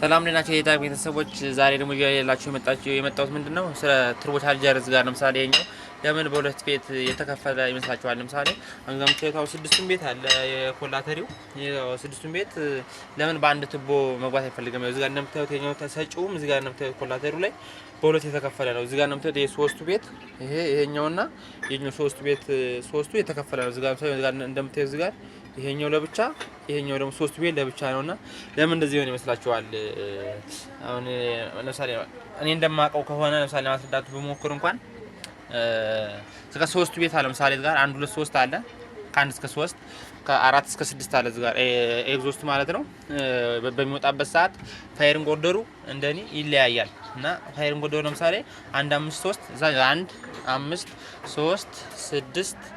ሰላም ለናችሁ የዳግ ቤተሰቦች ዛሬ ደግሞ ይላችሁ የመጣሁት ምንድነው ስለ ትርቦ ቻርጀርስ ጋር ለምሳሌ ይሄኛው ለምን በሁለት ቤት የተከፈለ ይመስላችኋል? ለምሳሌ አንጋም ተታው ስድስቱን ቤት አለ የኮላተሪው ስድስቱን ቤት ለምን በአንድ ቱቦ መግባት አይፈልግም? እዚህ ጋር እንደምታዩት የኛው ተሰጪውም እዚህ ጋር እንደምታዩት ኮላተሪው ላይ በሁለት የተከፈለ ነው። እዚህ ጋር እንደምታዩት የሶስቱ ቤት ይሄኛውና የኛው ሶስቱ ቤት ሶስቱ የተከፈለ ነው። እዚህ ጋር እንደምታዩት እዚህ ጋር ይሄኛው ለብቻ ይሄኛው ደግሞ ሶስት ቤት ለብቻ ነውና ለምን እንደዚህ ሆነ ይመስላችኋል? አሁን ለምሳሌ እኔ እንደማውቀው ከሆነ ለምሳሌ ማስረዳቱ በሞክር እንኳን እስከ ሶስት ቤት አለ። ለምሳሌ እዚህ ጋር 1 2 3 አለ ከ1 እስከ 3 ከ4 እስከ 6 አለ እዚህ ጋር ኤግዞስት ማለት ነው። በሚወጣበት ሰዓት ፋየሪንግ ኦርደሩ እንደኔ ይለያያል እና ፋየሪንግ ኦርደሩ ለምሳሌ 1 5 3 እዛ 1 5 3 6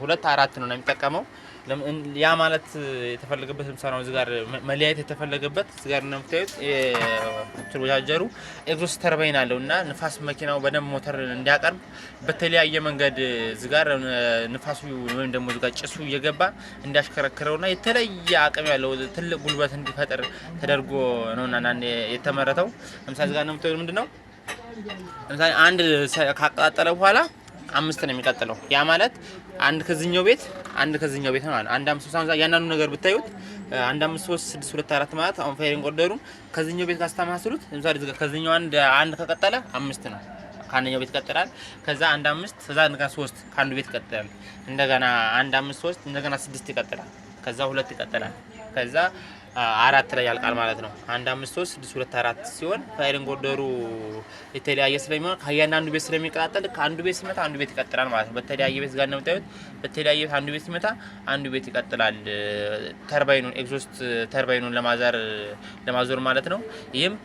2 4 ነው የሚጠቀመው። ያ ማለት የተፈለገበት ለምሳሌ ነው እዚህ ጋር መለያየት የተፈለገበት እዚህ ጋር እንደምታዩት ትርቦ ቻርጀሩ ኤግዞስት ተርባይን አለውና ንፋስ መኪናው በደንብ ሞተር እንዲያቀርብ በተለያየ መንገድ እዚህ ጋር ንፋሱ ወይም ደግሞ እዚህ ጋር ጭሱ እየገባ እንዲያሽከረክረውና የተለየ አቅም ያለው ትልቅ ጉልበት እንዲፈጠር ተደርጎ ነውና የተመረተው። ለምሳሌ እዚህ ጋር እንደምታዩት ምንድነው ለምሳሌ አንድ ካቃጠለ በኋላ 5 ነው የሚቀጥለው። ያ ማለት አንድ ከዚህኛው ቤት ነው ማለት 1 5 3 ያንኑ ነገር ብታዩት 1 5 3 6 2 4 ማለት አሁን ፋየሪንግ ኦርደሩን ከዚህኛው ቤት ካስተማስሉት ለምሳሌ ከዚህኛው አንድ ከቀጠለ 5 ነው ከአንደኛው ቤት ይቀጥላል። ከዛ 1 5 ከዛ እንደገና 3 ከአንዱ ቤት ይቀጥላል። እንደገና 1 5 3 እንደገና 6 ይቀጥላል። ከዛ 2 ይቀጥላል። ከዛ 4 ላይ ያልቃል ማለት ነው። 1 5 3 6 2 4 ሲሆን ፋየሪንግ ኦርደሩ የተለያየ ስለሚሆን ከያንዳንዱ ቤት ስለሚቀጣጠል ከአንዱ ቤት ሲመታ አንዱ ቤት ይቀጥላል ማለት ነው። በተለያየ ቤት ጋር እንደምታዩት በተለያየ ቤት አንዱ ቤት ሲመታ አንዱ ቤት ይቀጥላል። ተርባይኑን ኤግዞስት ተርባይኑን ለማዞር ማለት ነው። ይህም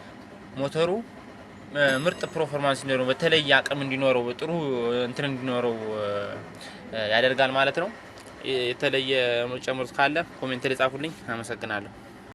ሞተሩ ምርጥ ፐርፎርማንስ እንዲኖረው በተለየ አቅም እንዲኖረው ጥሩ እንትን እንዲኖረው ያደርጋል ማለት ነው። የተለየ ጨምሩት ካለ ኮሜንት ላይ ጻፉልኝ። አመሰግናለሁ።